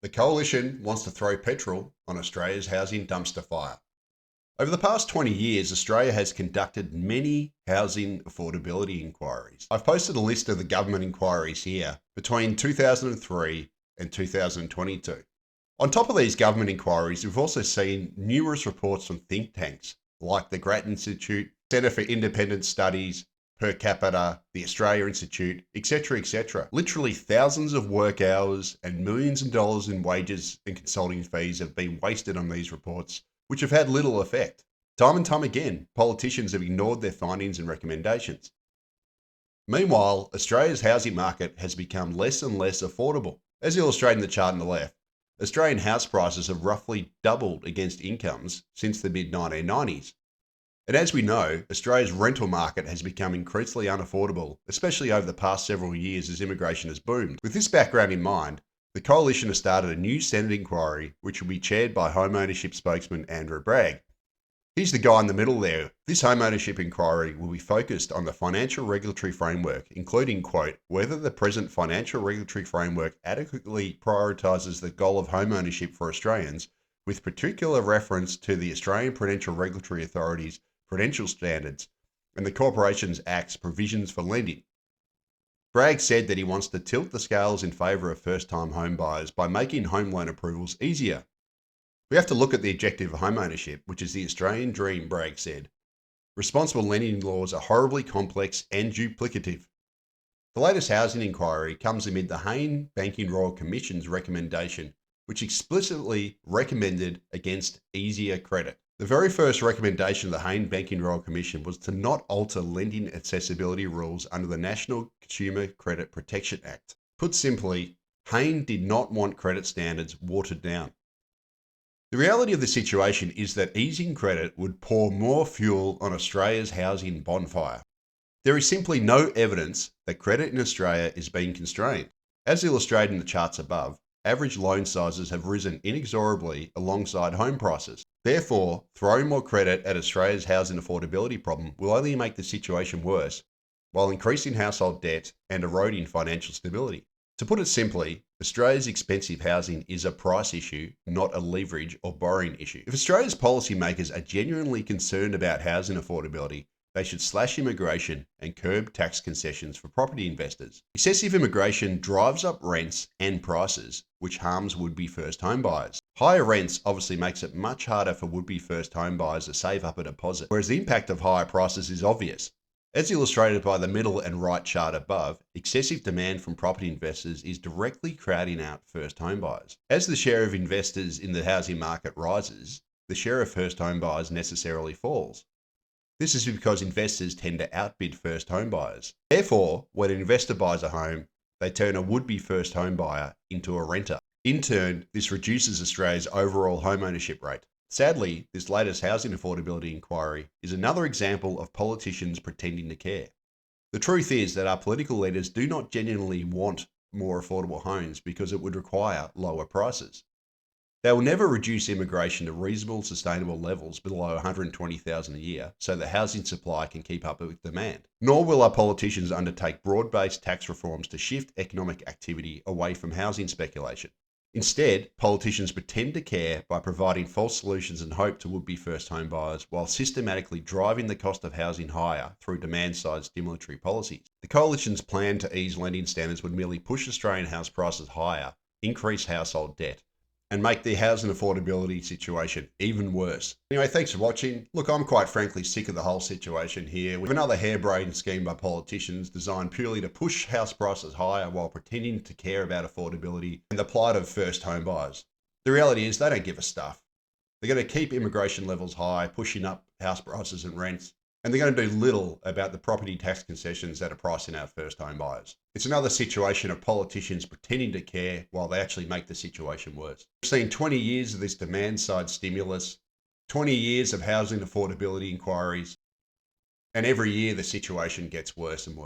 The Coalition wants to throw petrol on Australia's housing dumpster fire. Over the past 20 years, Australia has conducted many housing affordability inquiries. I've posted a list of the government inquiries here between 2003 and 2022. On top of these government inquiries, we've also seen numerous reports from think tanks like the Grattan Institute, Centre for Independent Studies, Per Capita, the Australia Institute, etc., etc. Literally thousands of work hours and millions of dollars in wages and consulting fees have been wasted on these reports, which have had little effect. Time and time again, politicians have ignored their findings and recommendations. Meanwhile, Australia's housing market has become less and less affordable. As illustrated in the chart on the left, Australian house prices have roughly doubled against incomes since the mid-1990s. And as we know, Australia's rental market has become increasingly unaffordable, especially over the past several years as immigration has boomed. With this background in mind, the Coalition has started a new Senate inquiry which will be chaired by Home Ownership spokesman Andrew Bragg. He's the guy in the middle there. This home ownership inquiry will be focused on the financial regulatory framework, including, quote, whether the present financial regulatory framework adequately prioritises the goal of home ownership for Australians, with particular reference to the Australian Prudential Regulatory Authority's prudential standards and the Corporations Act's provisions for lending. Bragg said that he wants to tilt the scales in favour of first-time home buyers by making home loan approvals easier. We have to look at the objective of home ownership, which is the Australian dream, Bragg said. Responsible lending laws are horribly complex and duplicative. The latest housing inquiry comes amid the Hayne Banking Royal Commission's recommendation, which explicitly recommended against easier credit. The very first recommendation of the Hayne Banking Royal Commission was to not alter lending accessibility rules under the National Consumer Credit Protection Act. Put simply, Hayne did not want credit standards watered down. The reality of the situation is that easing credit would pour more fuel on Australia's housing bonfire. There is simply no evidence that credit in Australia is being constrained. As illustrated in the charts above, average loan sizes have risen inexorably alongside home prices. Therefore, throwing more credit at Australia's housing affordability problem will only make the situation worse, while increasing household debt and eroding financial stability. To put it simply, Australia's expensive housing is a price issue, not a leverage or borrowing issue. If Australia's policymakers are genuinely concerned about housing affordability, they should slash immigration and curb tax concessions for property investors. Excessive immigration drives up rents and prices, which harms would-be first home buyers. Higher rents obviously makes it much harder for would-be first home buyers to save up a deposit, whereas the impact of higher prices is obvious. As illustrated by the middle and right chart above, excessive demand from property investors is directly crowding out first home buyers. As the share of investors in the housing market rises, the share of first home buyers necessarily falls. This is because investors tend to outbid first home buyers. Therefore, when an investor buys a home, they turn a would-be first home buyer into a renter. In turn, this reduces Australia's overall home ownership rate. Sadly, this latest housing affordability inquiry is another example of politicians pretending to care. The truth is that our political leaders do not genuinely want more affordable homes because it would require lower prices. They will never reduce immigration to reasonable, sustainable levels below 120,000 a year so the housing supply can keep up with demand. Nor will our politicians undertake broad-based tax reforms to shift economic activity away from housing speculation. Instead, politicians pretend to care by providing false solutions and hope to would-be first home buyers while systematically driving the cost of housing higher through demand-side stimulatory policies. The Coalition's plan to ease lending standards would merely push Australian house prices higher, increase household debt, and make the housing affordability situation even worse. Anyway, thanks for watching. Look, I'm quite frankly sick of the whole situation here. We have another harebrained scheme by politicians designed purely to push house prices higher while pretending to care about affordability and the plight of first home buyers. The reality is they don't give a stuff. They're going to keep immigration levels high, pushing up house prices and rents, and they're going to do little about the property tax concessions that are pricing out first home buyers. It's another situation of politicians pretending to care while they actually make the situation worse. We've seen 20 years of this demand side stimulus, 20 years of housing affordability inquiries, and every year the situation gets worse and worse.